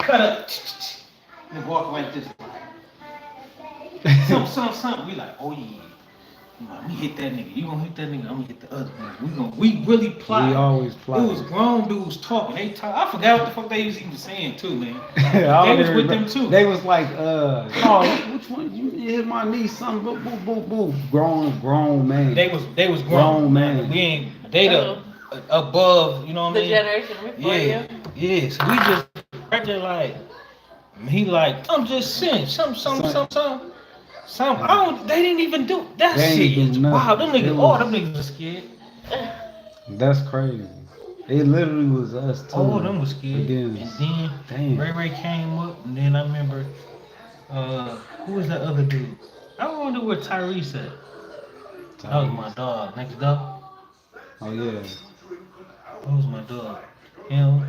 cut up, and walk like this. Some. We like, oh yeah. I'm gonna hit that nigga. You gonna hit that nigga. I'm gonna hit the other nigga. We really plotting. We always It was plotting. grown dudes talking. They talk. I forgot what the fuck they was even saying too, man. I They don't was even with them remember. too. They was like, oh, which one? You hit my knee, son. Boo, boo, boo, boo. Grown man. They was Grown grown. man. We ain't they the Oh, above. You know what I the mean? generation before Yeah, you. yeah. So we just right there like he like I'm just saying Son, some. I don't. They didn't even do that they shit. ain't do It's wow. nothing. Them It niggas. All them was niggas are scared. that's crazy. It literally was us All of too them was scared. And against. then Damn. Ray came up, and then I remember who was that other dude? I wonder where Tyrese at. That was my dog. Next door. Oh yeah. That was my dog. Him,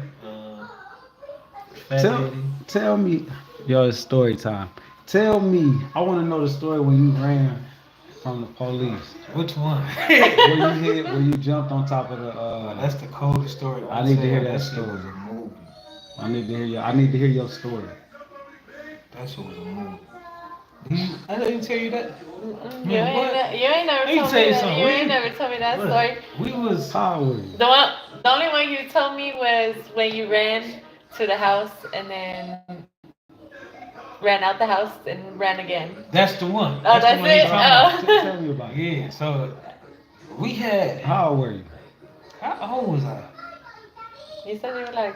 Fat Tell Daddy. tell me, yo, it's story time. Tell me, I want to know the story when you ran from the police. Which one? Where you jumped on top of the. That's the coldest story. I need to hear that That shit story. was a movie. I need to hear your story. That shit was a movie. I didn't tell you that. Mm-mm. Man, what? You ain't never Let me told tell me you that. something. You ain't never told me that story. We was How old were you? The only one you told me was when you ran to the house and then ran out the house and ran again. that's the one. Oh, That's the that's one he's it. talking about. Tell me about it. Yeah. So we had. How old were you? How old was I? You said you were like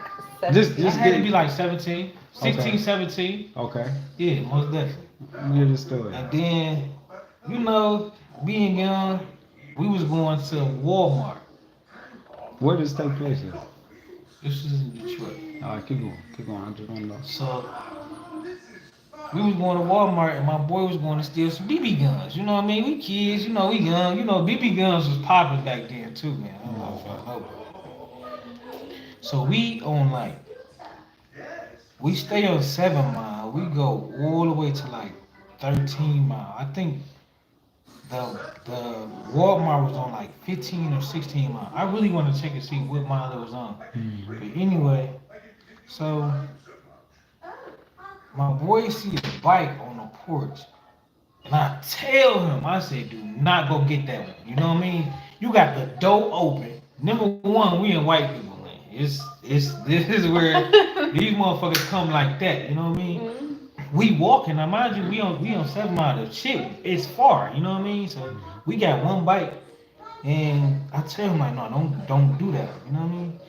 Just 17. I just had to get be like 17, 16, Okay. 17. Okay. Yeah, most definitely. Let me hear the story. And then, being young, we was going to Walmart. Where does this take place at? This was in Detroit. All right, keep going. Keep going. I just want to know. So we was going to Walmart, and my boy was going to steal some BB guns. You know what I mean? We kids, we young. BB guns was popping back then too, man. I don't know if y'all know. So we on like we stay on 7 Mile. We go all the way to like 13 Mile. I think the Walmart was on like 15 or 16 Mile. I really want to check and see what mile it was on. But anyway, so my boy sees a bike on the porch, and I tell him, I say, do not go get that one. You know what I mean? You got the door open. Number one, we in white people land. It's this is where these motherfuckers come like that. You know what I mean? Mhm. We walking. Now mind you, we on 7 Mile. The shit, it's far. You know what I mean? So we got one bike, and I tell him like, no, don't do that. You know what I mean?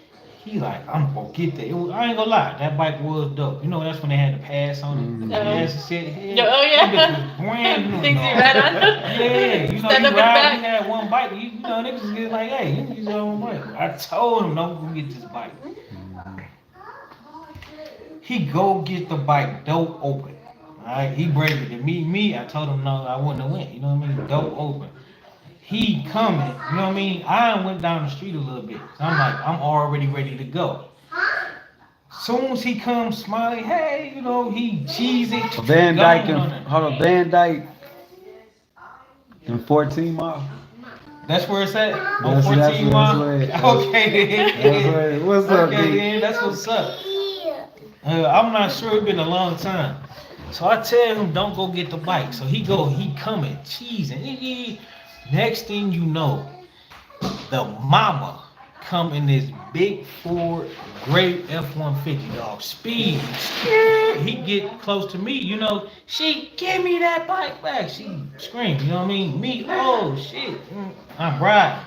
He like, I'm gonna get that. I ain't gonna lie, that bike was dope. That's when they had the pass on it, the pass and shit. Oh, yeah. That bitch was brand new. Things dog. you read on. Yeah, Stand you up in the ride. We back. had one bike. Niggas get like, hey, you use your own bike. I told him don't go get this bike. He go get the bike, door open. Alright, he bring it to me. I told him no, I wouldn't have went. You know what I mean? Door open. He coming. You know what I mean? I went down the street a little bit. So I'm like, I'm already ready to go. Soon as he comes smiling, hey, he cheesy. Van Dyke Gone on and it. hold on, Van Dyke and 14 Mile. That's where it's at. On That's 14 mile. where it- Okay That's then. where it- what's up, Okay B? then. That's what's up. I'm not sure. It's been a long time. So I tell him don't go get the bike. So he coming, cheesing. Next thing you know, the mama come in this big Ford gray F-150 dog speed. He get close to me, she give me that bike back. She screamed, you know what I mean? Me, oh shit. I'm riding.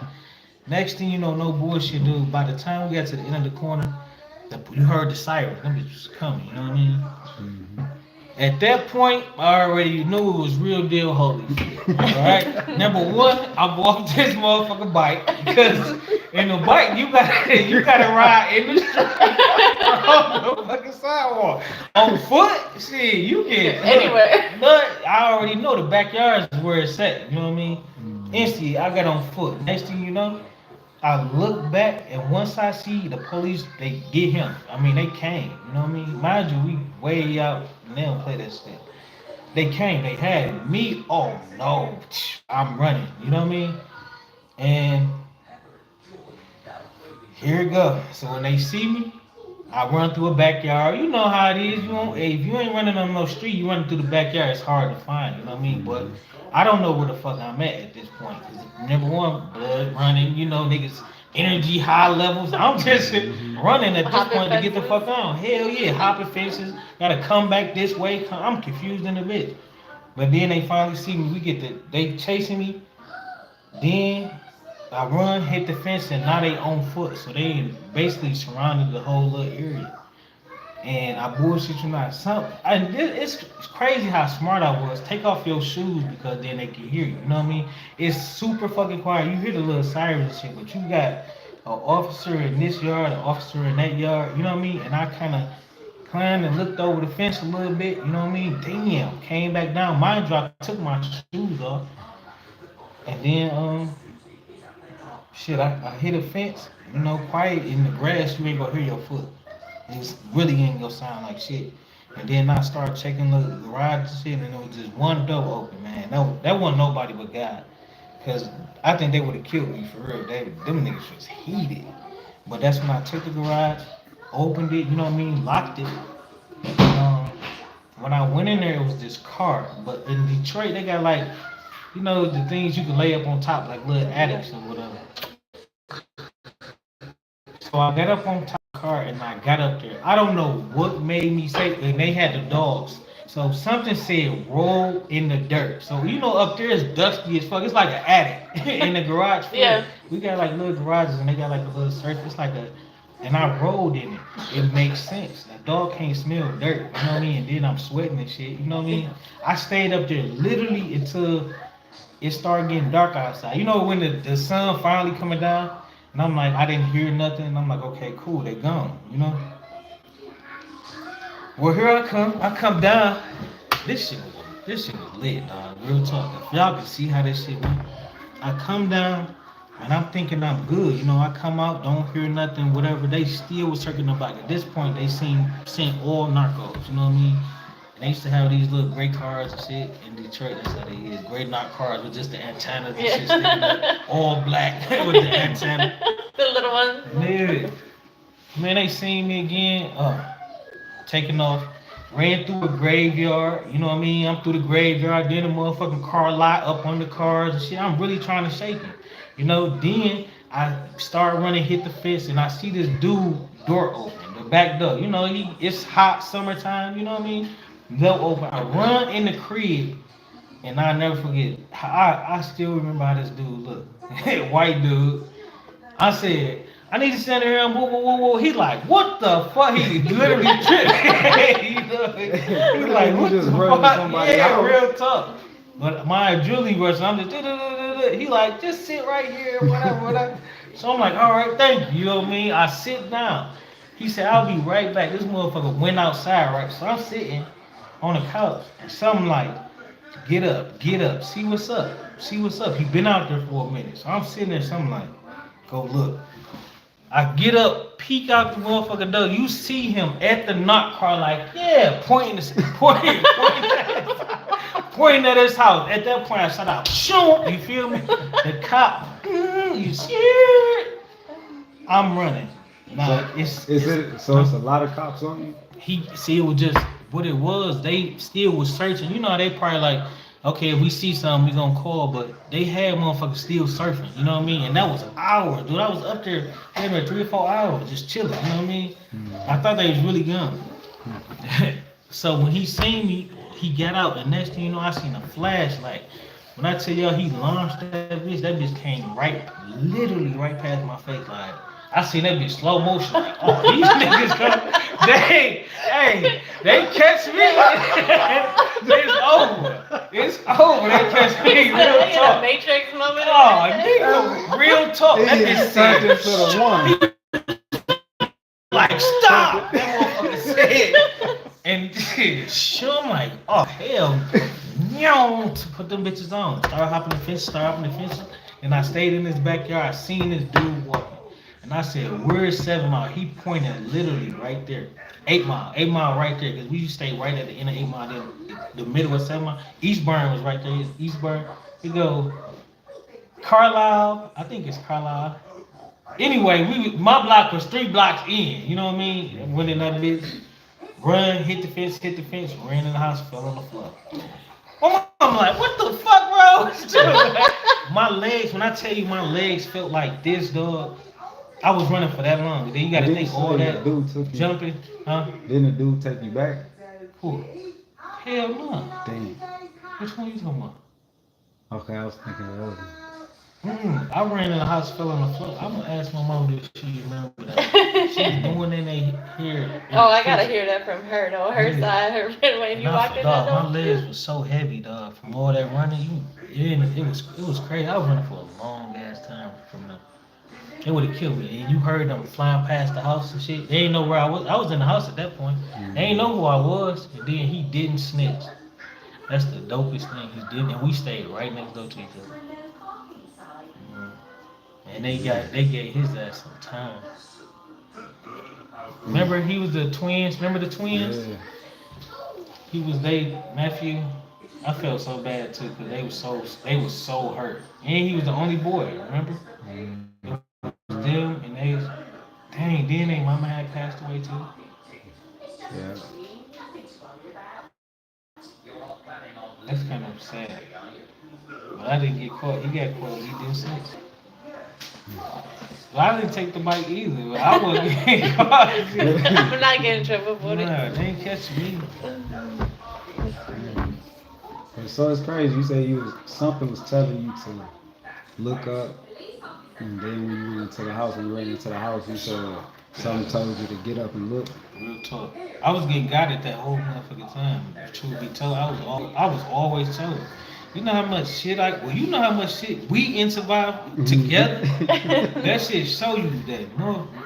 Next thing you know, no bullshit, dude. By the time we got to the end of the corner, you heard the siren. Them bitches was coming, you know what I mean? Mhm. At that point, I already knew it was real deal holy. Alright? Number one, I walked this motherfucking bike because in the bike you gotta ride in the street on the fucking sidewalk. On foot, shit, you get Anywhere. But I already know the backyard is where it's at, you know what I mean? Mhm. Instantly I got on foot. Next thing you know, I look back and once I see the police, they get him. I mean, they came. You know what I mean? Mind you, we way out and they don't play that stuff. They came, they had it. Me, oh no, I'm running. You know what I mean? And here it goes. So when they see me, I run through a backyard. You know how it is. Hey, if you ain't running on no street, you running through the backyard. It's hard to find. You know what I mean? But I don't know where the fuck I'm at this point. Cause number one, blood running. You know, niggas energy high levels. I'm just running at this Hopping point to get the fences. fuck on. Hell yeah, hopping fences. Gotta come back this way. I'm confused in a bit. But then they finally see me. They chasing me. Then I run, hit the fence, and now they on foot. So they basically surrounded the whole little area. And I bullshit you not. It's crazy how smart I was. Take off your shoes because then they can hear you. You know what I mean? It's super fucking quiet. You hear the little sirens and shit, but you got an officer in this yard, an officer in that yard. You know what I mean? And I kind of climbed and looked over the fence a little bit. You know what I mean? Damn, came back down. Mind you, I took my shoes off, and then shit, I hit a fence. You know, quiet in the grass. You ain't gonna hear your foot. It really ain't gonna sound like shit. And then I started checking the garage and shit, and there was just one door open, man. That wasn't nobody but God. Cause I think they would have killed me for real. Them niggas was heated. But that's when I took the garage, opened it, you know what I mean, locked it. Um, when I went in there, it was this car. But in Detroit, they got like, you know, the things you can lay up on top, like little attics or whatever. So I got up on top of the car and I got up there. I don't know what made me say, and they had the dogs. So something said roll in the dirt. So you know up there is dusty as fuck. It's like an attic in the garage floor. Yeah. We got like little garages and they got like a little surface. It's like and I rolled in it. It makes sense. The dog can't smell dirt. You know what I mean? And then I'm sweating and shit. You know what I mean? I stayed up there literally until it started getting dark outside. You know when the sun finally coming down? And I'm like, I didn't hear nothing. And I'm like, okay, cool, they gone, you know? Well, here I come. I come down. This shit was lit, dog. Real talk. If y'all can see how this shit went. I come down and I'm thinking I'm good. You know, I come out, don't hear nothing, whatever. They still was circling the bike. At this point, they seen all narcos, you know what I mean? And they used to have these little gray cars and shit in Detroit. That's how they is. Gray knock cars with just the antennas and shit sticking up. All black with the antenna. The little ones. Yeah. Man, they seen me again. Taking off. Ran through a graveyard. You know what I mean? I'm through the graveyard. Then the motherfucking car lot up on the cars and shit. I'm really trying to shake it. You know, then I start running, hit the fence, and I see this dude door open. The back door. You know, it's hot summertime. You know what I mean? Door open. I run in the crib. And I never forget. I still remember how this dude looked. White dude. I said, I need to stand here and whoa, whoa, whoa, whoa. He like, what the fuck? He literally tripped. You know? He like, what just the running fuck? somebody Yeah, out. real tough. But my Julie rush, I'm just, he like, just sit right here, whatever, whatever. So I'm like, all right, thank you. You know what I mean? I sit down. He said, I'll be right back. This motherfucker went outside, right? So I'm sitting on the couch. And something like, get up, see what's up, see what's up. He been out there for a minute. So I'm sitting there, something like, go look. I get up, peek out the motherfucking door. You see him at the knock car, like, yeah, pointing at his house. At that point, I shut out, shoom, you feel me? The cop, you scared? I'm running. Nah, it's It's a lot of cops on you? it was just what it was. They still was searching. You know, they probably like, okay, if we see something, we gonna call. But they had motherfuckers still surfing. You know what I mean? And that was hours, dude. I was up there maybe 3 or 4 hours just chilling. You know what I mean? I thought they was really gone. So when he seen me, he got out. And next thing you know, I seen a flashlight. When I tell y'all he launched that bitch came literally right past my face. Like, I seen that bitch slow motion. Like, oh, these niggas come. They catch me. It's over. It's over. They catch me. Real They had a talk. Matrix moment. Oh, nigga, real talk. That He bitch turned into said, the one. like, stop. That motherfucker said. And I'm like, oh, hell. To put them bitches on. Start hopping the fence. And I stayed in this backyard. I seen this dude walking. And I said, where's 7 Mile? He pointed literally right there. 8 Mile right there. Because we used to stay right at the end of 8 Mile. Then the middle of 7 Mile. Eastburn was right there. Eastburn. He go, Carlisle. I think it's Carlisle. Anyway, my block was 3 blocks in. You know what I mean? Went in that bitch, run, hit the fence, ran in the house, fell on the floor. My mom like, what the fuck, bro? My legs, when I tell you my legs felt like this, dog. I was running for that long. Then you gotta Didn't think say all the that dude took you. jumping, huh? Didn't the dude take you back? Who? Hell no. Damn. Which one you talking about? Okay, I was thinking of the other. I ran in the house, fell on the floor. I'm gonna ask my mom if she remember that. She's doing in here. Oh, I gotta hear that from her though. Her Yeah. side, her when you Nah, walked in dog, that my door. legs was so heavy, dog. From all that running, it was crazy. I was running for a long ass time from them. They would have killed me. And you heard them flying past the house and shit. They ain't know where I was. I was in the house at that point. They ain't know who I was. And then he didn't snitch. That's the dopest thing. He didn't, and we stayed right next door to each other. And they gave his ass some time. Remember he was the twins. Remember the twins? Yeah. He was nephew. I felt so bad too because they was so hurt. And he was the only boy. Remember? Them and they. Dang, then their mama had passed away too. Yeah. That's kind of sad. But I didn't get caught. He got caught. He didn't snitch. Well, I didn't take the bike either. But I wasn't getting caught. I'm not getting in trouble for it. Nah, they ain't catch me. So it's crazy. You say something was telling you to look up, and then when you went into the house, you said something told you to get up and look. Real talk. I was getting guided that whole motherfucking time. Truth be told, I was always told. You know how much shit you know how much shit we in survived together. That shit show you that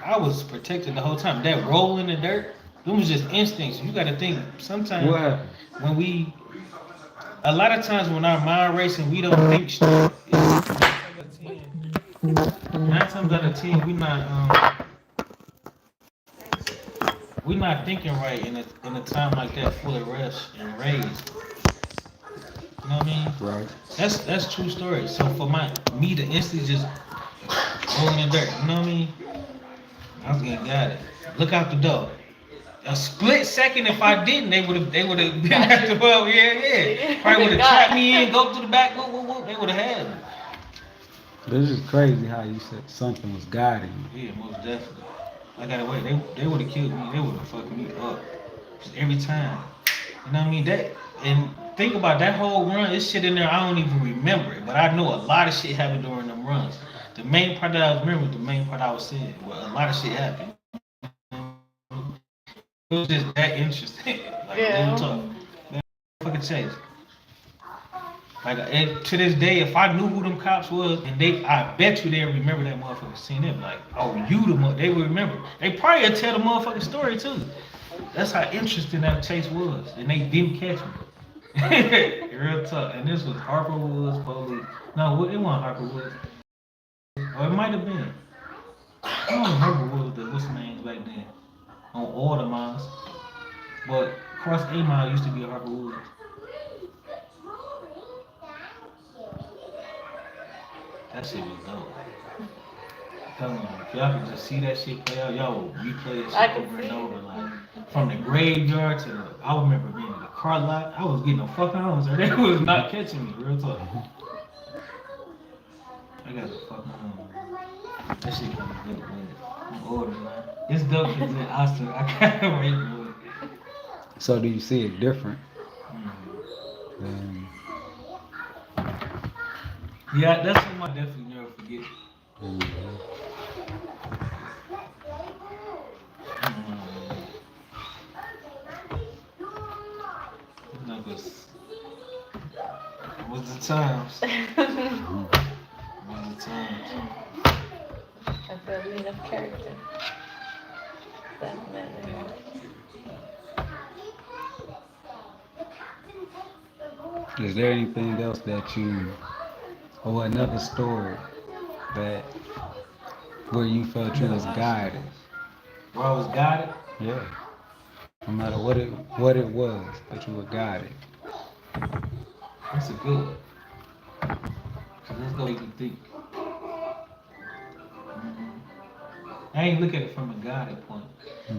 I was protected the whole time. That roll in the dirt, it was just instincts. You got to think sometimes What happened? when a lot of times when our mind racing, we don't think straight. 9 times out of 10, we not thinking right in a time like that, full of rush and rage. You know what I mean? Right. That's true story. So for me to instantly just roll in the dirt, you know what I mean? I was getting guided. Look out the door. A split second, if I didn't, they would have been at the well, yeah. Probably would have trapped me in, go to the back, whoop. They would have had me. This is crazy how you said something was guiding you. Yeah, most definitely. I got away. They would have killed me. They would have fucked me up. Just every time. You know what I mean? And think about that whole run. This shit in there, I don't even remember it, but I know a lot of shit happened during them runs. The main part that I was remembering, the main part I was saying, well, a lot of shit happened. It was just that interesting. Like, Yeah. talk. That fucking chase. Like, and to this day, if I knew who them cops was, and I bet you they remember that motherfucker scene. They'd be like, oh, they would remember. They probably would tell the motherfucking story too. That's how interesting that chase was, and they didn't catch me. Real talk. And this was Harper Woods police. No, it wasn't Harper Woods. Or it might have been. I don't remember what was the list names back then on all the miles. But Cross A Mile used to be a Harper Woods. That shit was dope. Come on, if y'all can just see that shit play out, y'all will replay that shit over and over. Like from the graveyard to I remember being in the car lot. I was getting a fucking home, so they was not catching me. Real talk. I got a fucking home. That shit kind of good, man. I'm older, man. It's dope because I can't wait for it. So do you see it different? Yeah, that's something I definitely never forget. Numbers. Was the times. Was the times. I feel me enough character. Definitely. Is there anything else that or another story that where you felt you was guided? Where I was guided? Yeah. No matter what it was that you were guided. That's a good one. So let's go even think. I ain't look at it from a guided point.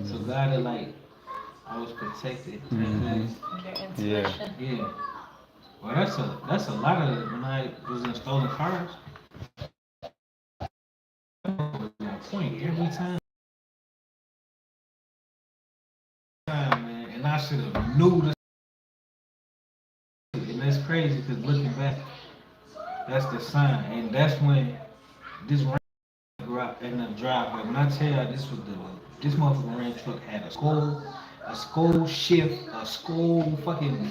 So God is like, I was protected. Mhm. Your intuition. Yeah. Well, that's a lot of it. When I was in stolen cars, that was my point every time, man. And I should have knew this. And that's crazy because looking back, that's the sign. And that's when this in the driveway. When I tell you this motherfucking Ram truck had a skull shift, a skull fucking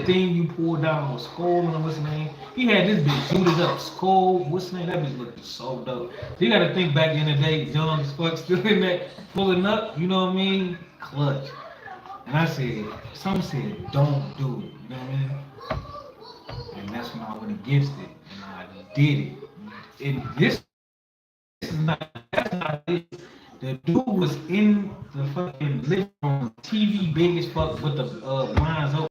thing you pulled down, a skull and what's the name? He had this bitch booted up, skull, what's the name? That bitch looked so dope. You gotta think back in the day, young as fuck, still in that, pulling up, you know what I mean? Clutch. And I said, some said, don't do it, you know what I mean? And that's when I went against it, and I did it. And this is not, that's not it. The dude was in the fucking living room, TV big as fuck with the blinds open.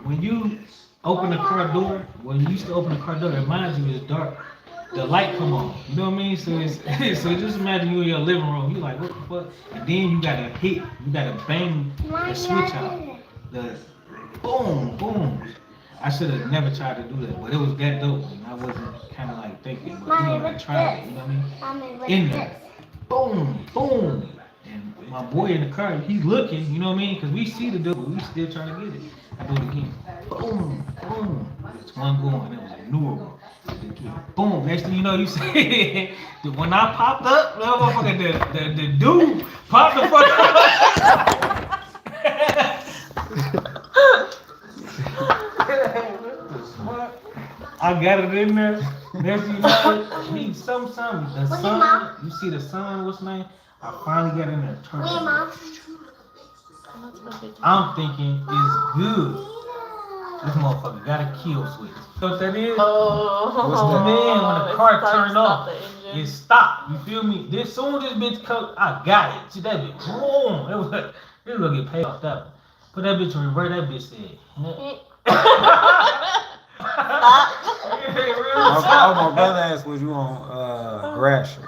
When you open the car door, when you used to open the car door, it reminds you it's dark. The light come on. You know what I mean? So it's so just imagine you in your living room. You like what the fuck? And then you gotta bang the switch out. The boom, boom. I should have never tried to do that, but it was that dope, and I wasn't kind of like thinking, but you know, I tried it, you know what I mean? In there, boom, boom, and my boy in the car, he's looking, you know what I mean? Because we see the dude, but we still trying to get it. I do it again, boom, boom. It's one going, it was a newer one. Boom, next thing you know, you say, when I popped up, that motherfucker, the dude popped the fuck up. I got it in there. Next thing you know, he some the sun. You see the sun? What's the name? I finally got in there. Turned it. I'm thinking it's good. This motherfucker got a kill switch. You know what that is? Oh, Man, when the car turned off, the engine. it stopped. You feel me? This soon as this bitch come, I got it. See that bitch? Boom! It was like, this gonna get paid off that one. Put that bitch in reverse. That bitch said. My brother asked, was you on grass shirt?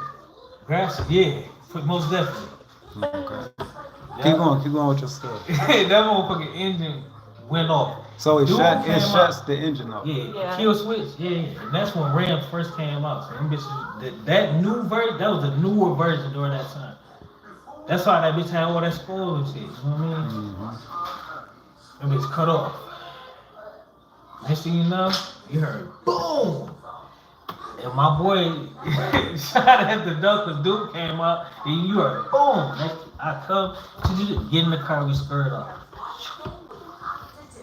Grass, yeah, most definitely. Okay. Yeah. Keep going with your stuff. That motherfucking engine went off. So it Dude shuts the engine off. Yeah, kill switch. Yeah, and that's when Ram first came out. So them bitches, that new version, that was a newer version during that time. That's why that bitch had all that spoil and shit. You know what I mean? Mm-hmm. That bitch cut off. Next thing you know, you heard boom. And my boy shot at the duck because Duke came out, and you heard boom. I come, get in the car, we spurred off.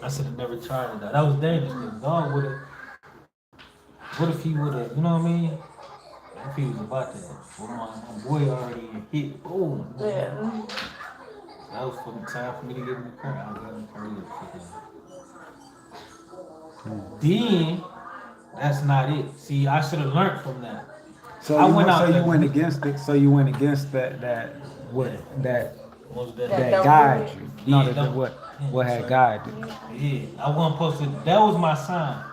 I should have never tried it though. That was dangerous because dog would have. What if he would have, you know what I mean? If he was about that. Well, my boy already hit, boom. Yeah. That was fucking time for me to get in the car. I got in the car really fucking. Then, that's not it. See, I should have learned from that. So I you went out so you there. went against it. So you went against that Most That definitely. guided you. No, Yeah, that what had guided you. Yeah, I wasn't supposed to. That was my sign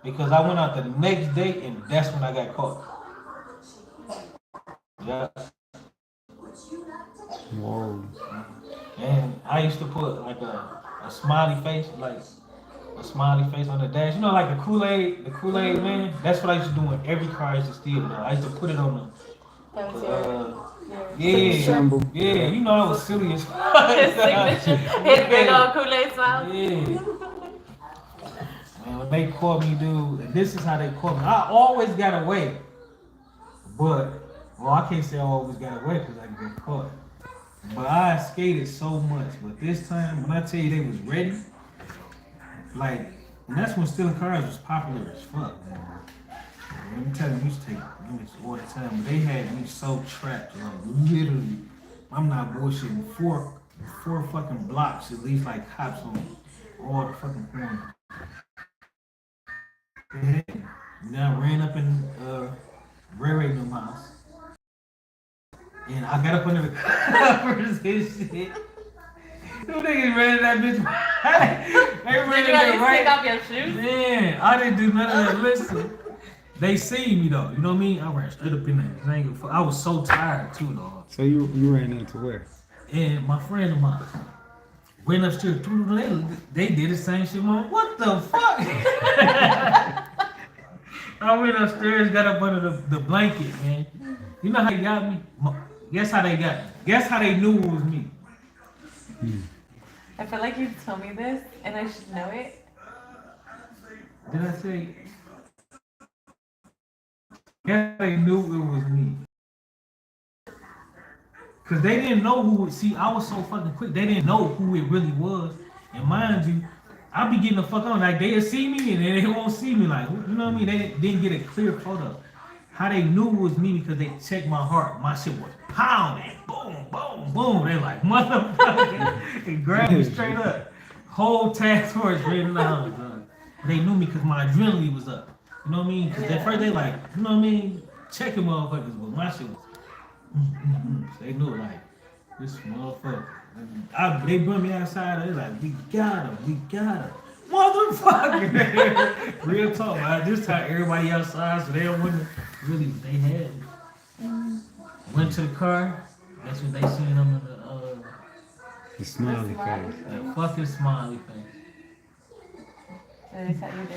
because I went out the next day and that's when I got caught. Yeah, Whoa. and I used to put like a smiley face, like a smiley face on the dash. You know, like the Kool-Aid man. That's what I used to do in every car I used to steal. Though. I used to put it on That was the. your Yeah, Symbol. yeah, you know I was silly as his signature. His big old Kool-Aid smile. Yeah. Man, when they caught me, dude, this is how they caught me. I always got away. But, well, I can't say I always got away because I get caught. But I skated so much. But this time, when I tell you they was ready, like, and that's when stealing cars was popular as fuck, man. Let me tell you, we used to take units all the time, but they had me so trapped, like, literally, I'm not bullshitting, four fucking blocks, at least, like, cops on all the fucking corners. And then I ran up in Ray no house, and I got up under the covers and shit. Them niggas ran that bitch. They ran Did you that really right. take off your shoes? Man, I didn't do none of that. Listen, They see me though. You know what I mean? I ran straight up in there. I ain't gonna fuck- I was so tired too, dog. So you ran into where? And my friend of mine went upstairs. They did the same shit. Man, what the fuck? I went upstairs, got up under the blanket, man. You know how they got me? Guess how they got me? Guess how they knew it was me? I feel like you told me this and I should know it. Did I say? Guess how they knew it was me? Cause they didn't know who. See, I was so fucking quick. They didn't know who it really was. And mind you, I be getting the fuck on. Like they'll see me and then they won't see me. Like you know what I mean? They didn't get a clear photo. How they knew it was me because they checked my heart. My shit was pounding. Boom, boom, boom. They like motherfucker. And grabbed me straight up. Whole task force right in the house. Bro. They knew me because my adrenaline was up. You know what I mean? Because at first they like, you know what I mean? Checking motherfuckers, but my shit was. So they knew like this motherfucker. They brought me outside. They like, we got him, motherfucker. Real talk. Like, this time everybody outside, so they don't want to really. They had me. Went to the car. That's what they seen on The smiley face. the fucking smiley face. And they tell you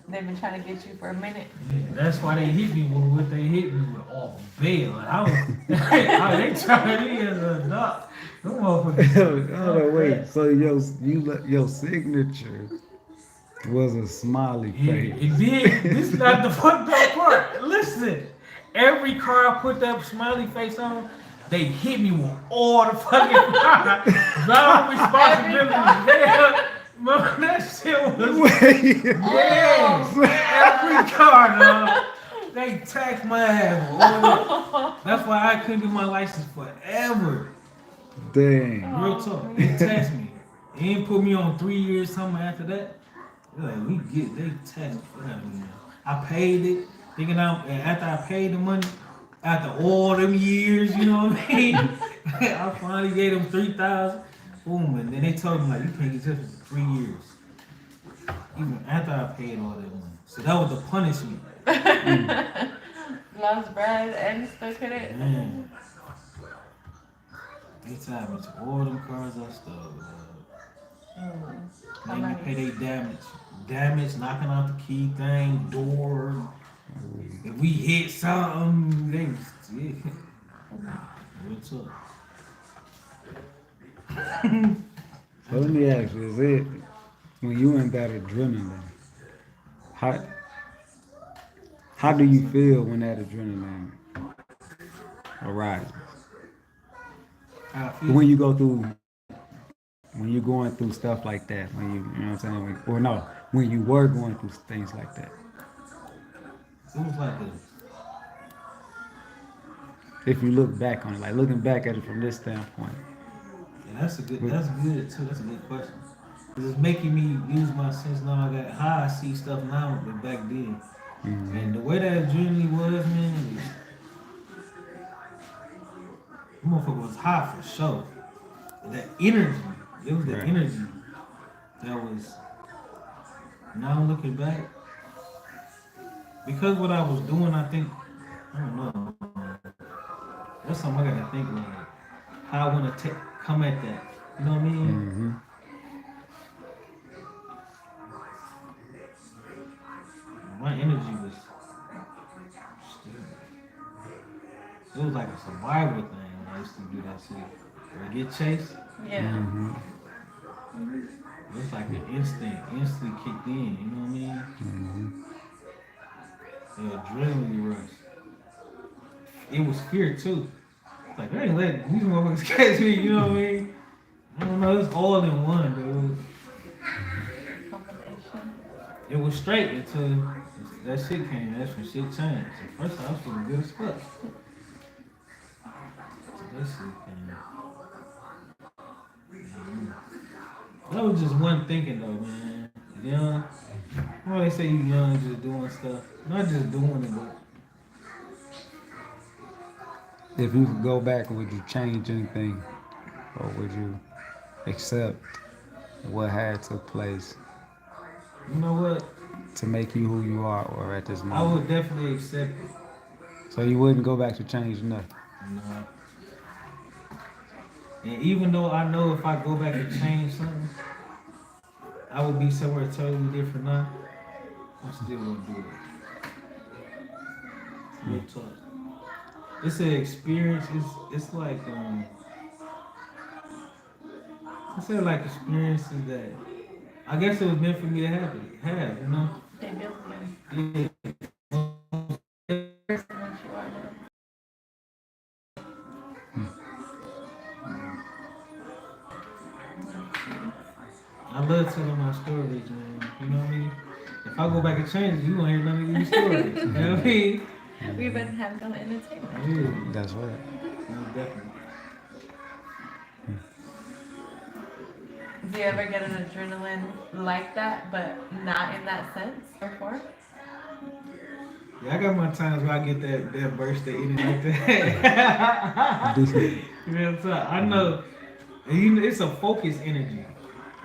they've been trying to get you for a minute. Yeah, that's why they hit me with what they hit me with off bail. Like, I was, they tried me as a dog. Them motherfuckers. Oh, wait. So your signature was a smiley Yeah, face. it did. This is not the fucked up part. Listen, every car I put that smiley face on, they hit me with all the fucking car. No responsibility. Yeah, man, that shit was. Wait. Yes, every car, dog. They taxed my ass. Boy. That's why I couldn't get my license forever. Dang. Real talk. They taxed me. They didn't put me on 3 years, something after that. They're like, they taxed me for that. I paid it, thinking after I paid the money, after all them years, you know what I mean? I finally gave them 3,000. Boom, and then they told me like, you can't get this for 3 years. Even after I paid all that money. So that was the punishment. Lost bread and still couldn't. Man. They tied me to all them cars I stole. Made me pay they damage. Damage, knocking out the key thing, door. If we hit something, they Real talk. So let me ask you, is it when you in that adrenaline, how do you feel when that adrenaline arises? When you go through, when you're going through stuff like that, when you know what I'm saying, when you were going through things like that. It was like If you look back on it, like looking back at it from this standpoint. yeah, that's good too. That's a good question. 'Cause it's making me use my sense now. I got how I see stuff now than back then. Mm-hmm. And the way that adrenaline was, man, the motherfucker was high for sure. That energy, it was the Right. energy that was. Now looking back, because what I was doing, I think, I don't know. That's something I gotta think like how I wanna come at that. You know what I mean? Mm-hmm. My energy was. It was like a survival thing when I used to do that shit. When I get chased, Yeah. Mm-hmm. it was like an instantly kicked in. You know what I mean? Mm-hmm. The adrenaline rush. It was fear too. Like, I ain't letting these motherfuckers catch me, you know what I mean? I don't know, it's all in one, dude. Combination. It was straight until that shit came. That's when shit changed. At first, I was feeling good as fuck. So that shit came. That was just one thinking, though, man. Young. Why they say you young, just doing stuff? Not just doing it, but If you could go back, would you change anything, or would you accept what had took place? you know what? to make you who you are or at this I moment? would definitely accept it. So you wouldn't go back to change nothing. No. And even though I know if I go back and change something, I would be somewhere totally different now. I still won't do it. Real talk. It's an experience. It's like I say like experiences that I guess it was meant for me to have, you know. They built you Yeah. person that you are now. I love telling my stories, man. You know what I mean? If I go back and change it, you won't hear none of these stories. You know what I mean? We've been having no entertainment. Yeah, That's right. no, definitely. Do you ever get an adrenaline like that, but not in that sense before? Yeah, I got my times where I get that burst of energy like that. Real talk. I know. And you know, it's a focused energy,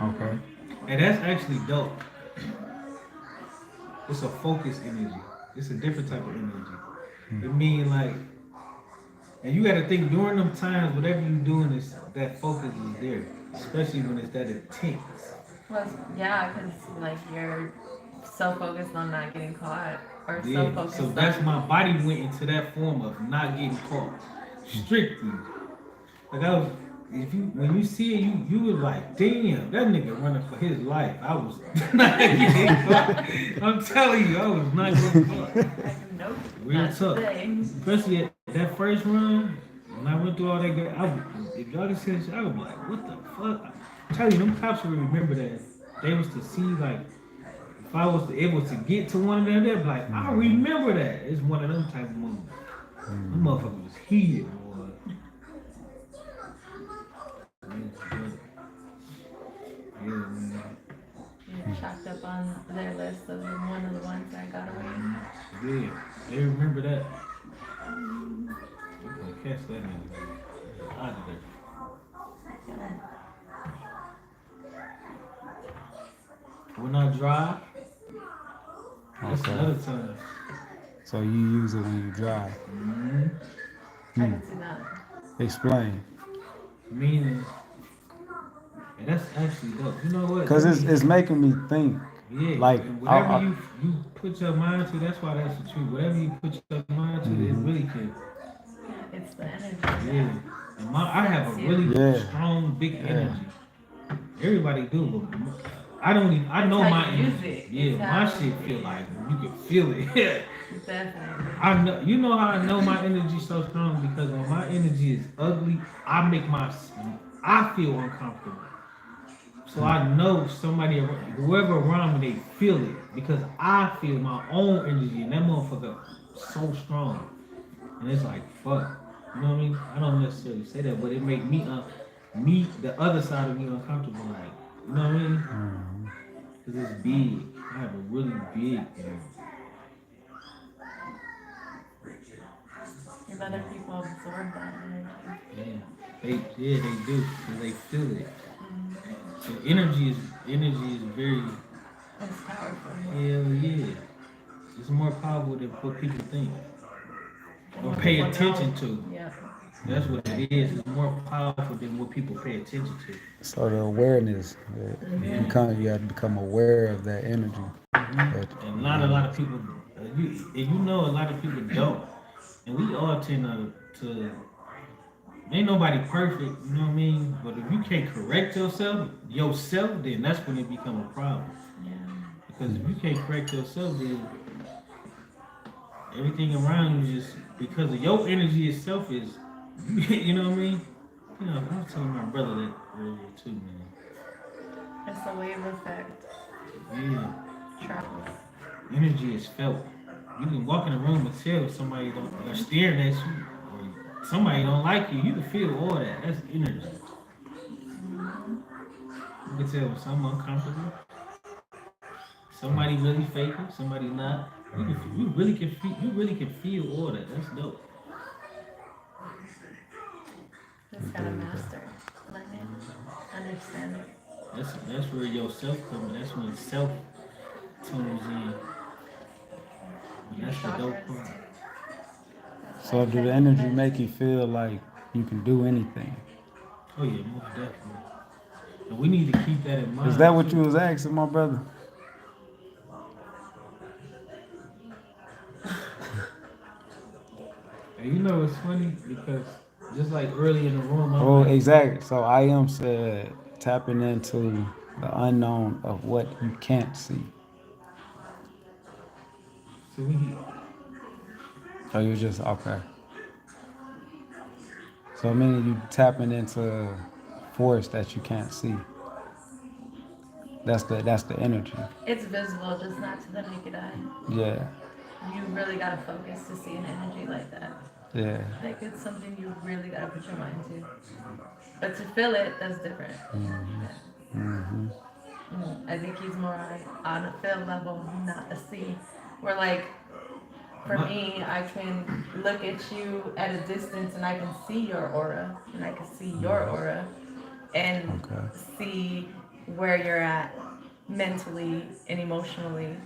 Okay. and that's actually dope. It's a focused energy. It's a different type of energy. It mean like, and you got to think during them times, whatever you doing is that focus is there, especially when it's that intense. Well, yeah, because like you're so focused on not getting caught, or so Yeah. focused So that's on. my body went into that form of not getting caught, strictly. Like I was, if you when you see it, you was like, damn, that nigga running for his life. I was not getting caught. I'm telling you, I was not getting caught. Like, nope, Real not tough. today. Especially at that first run, when I went through all that, if y'all can see this, I was like, what the fuck? I'm telling you, them cops would remember that. They was to see like, if I was able to get to one of them, they'd be like, I remember that. It's one of them type of moments. Them motherfuckers was heated, boy. Yeah, man. You're chalked up on their list of one of the ones that got away. Yeah, they remember that. You gonna catch that nigga out of there. Yeah. When I drive, that's Okay. another time. So you use it when you drive. Mm-hmm. I can see that. Explain. Meaning, and that's actually dope. You know what? Because it's making me think. Yeah, like, and whatever I- you put your mind to, that's why that's the truth. Whatever you put your mind to, it really can. Yeah, it's the energy. Yeah. And I have a really Yeah. strong, big energy. Everybody do, but I don't even, I know It's how my you use energy. it. Yeah, It's my how- shit feel like, you can feel it. Definitely. I know, you know how I know my energy so strong because when my energy is ugly, I feel uncomfortable. So I know somebody, whoever around me, they feel it because I feel my own energy and that motherfucker so strong. And it's like, fuck. You know what I mean? I don't necessarily say that, but it make me, the other side of me uncomfortable. Like, you know what I mean? Mhm. Because it's big. I have a really big energy. You let other people absorb that energy. Yeah, they do. Because they feel it. So energy is very, It's powerful. hell yeah. It's more powerful than what people think And or what pay people attention know. to. Yeah. That's what it is. It's more powerful than what people pay attention to. So the awareness, you have to become aware of that energy. But- And not a lot of people, you know, a lot of people don't. And we all tend to ain't nobody perfect, you know what I mean? But if you can't correct yourself, then that's when it become a problem. Yeah. Because if you can't correct yourself, then everything around you just because of your energy itself is, you know what I mean? You know, I was telling my brother that earlier too, man. It's a wave effect. Yeah, Travels. energy is felt. You can walk in a room and tell somebody they're staring at you, or somebody don't like you. You can feel all that. That's energy. You can tell when someone uncomfortable. Somebody really faking, somebody not. You really can feel all that. That's dope. Just gotta master. Learn it. Understand it. That's where your self comes. That's when self tunes in. That's the dope Chakras, part. too. That's So why I do said the energy medicine. make you feel like you can do anything? Oh yeah, most definitely. And we need to keep that in Is that mind what you too. was asking, my brother? And you know it's funny because just like early in the room, I'm Oh, like, exactly. So I am said tapping into the unknown of what you can't see. so we So you're just okay. So meaning you tapping into force that you can't see. That's the energy. It's visible, just not to the naked eye. Yeah, You really gotta focus to see an energy like that. yeah. Like it's something you really gotta put your mind to. But to feel it, that's different. Mm-hmm. I think he's more on a feel level, not a see. Where like for me, I can look at you at a distance and I can see your aura and I can see your aura and Okay. see where you're at mentally and emotionally.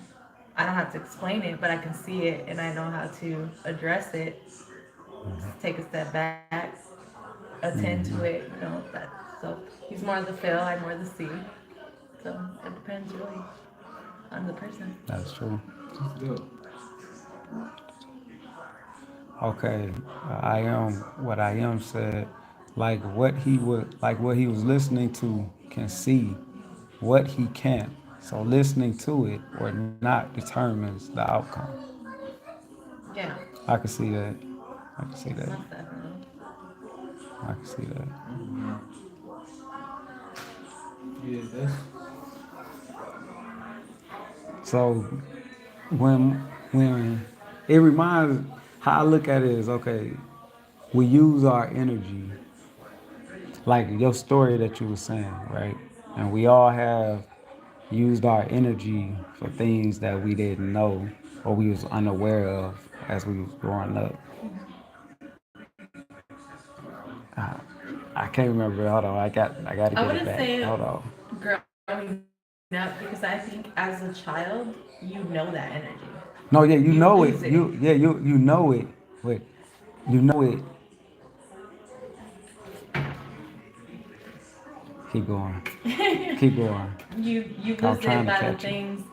I don't have to explain it, but I can see it and I know how to address it, take a step back, attend to it, that. So he's more the feel, I'm more the see. So it depends really on the person. That's true. just go. Okay. I am what I am said. What he was listening to can see what he can't. So listening to it or not determines the outcome. Yeah, I can see that. I can see that. most definitely. I can see that. Mhm. Yeah, that's So when it reminds how I look at it is okay, we use our energy like your story that you were saying, right? And we all have used our energy for things that we didn't know or we was unaware of as we was growing up. Uh, I can't remember. Hold on, I got to I get it wouldn't back. say Hold on. growing up because I think as a child, you know that energy. No, yeah, you You know it. lose it. You know it. Wait, you know it. Keep going. Keep going. You I'm lose it trying to by the catch it. things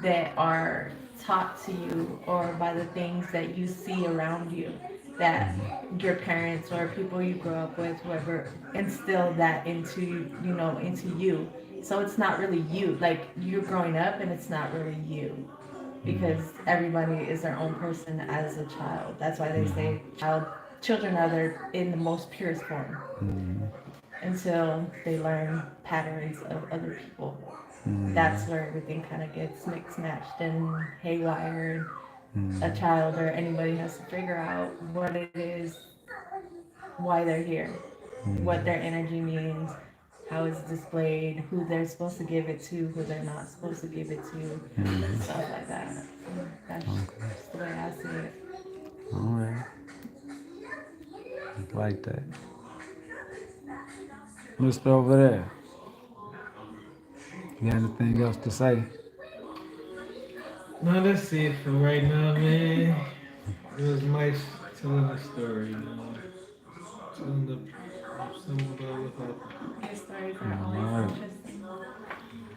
that are taught to you or by the things that you see around you that your parents or people you grew up with whoever instilled that into you, so it's not really you, like you're growing up and it's not really you because everybody is their own person as a child. That's why they say children are their in the most purest form until they learn patterns of other people. That's where everything kind of gets mixed matched and haywire. A child or anybody has to figure out what it is, why they're here, what their energy means, how it's displayed, who they're supposed to give it to, who they're not supposed to give it to, stuff like that. That's just the way I see it. All right, like that. Mister over there, you got anything else to say? no, that's it for right now, man. It was nice telling the story, man. Telling the some about what happened. Your stories are All always right. interesting.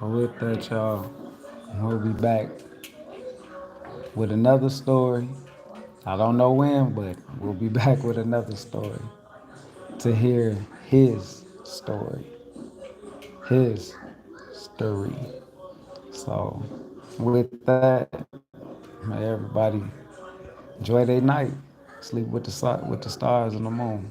Well, with that, y'all, we'll be back with another story. I don't know when, but we'll be back with another story to hear his story, his story. So, with that, may everybody enjoy their night, sleep with the stars and the moon.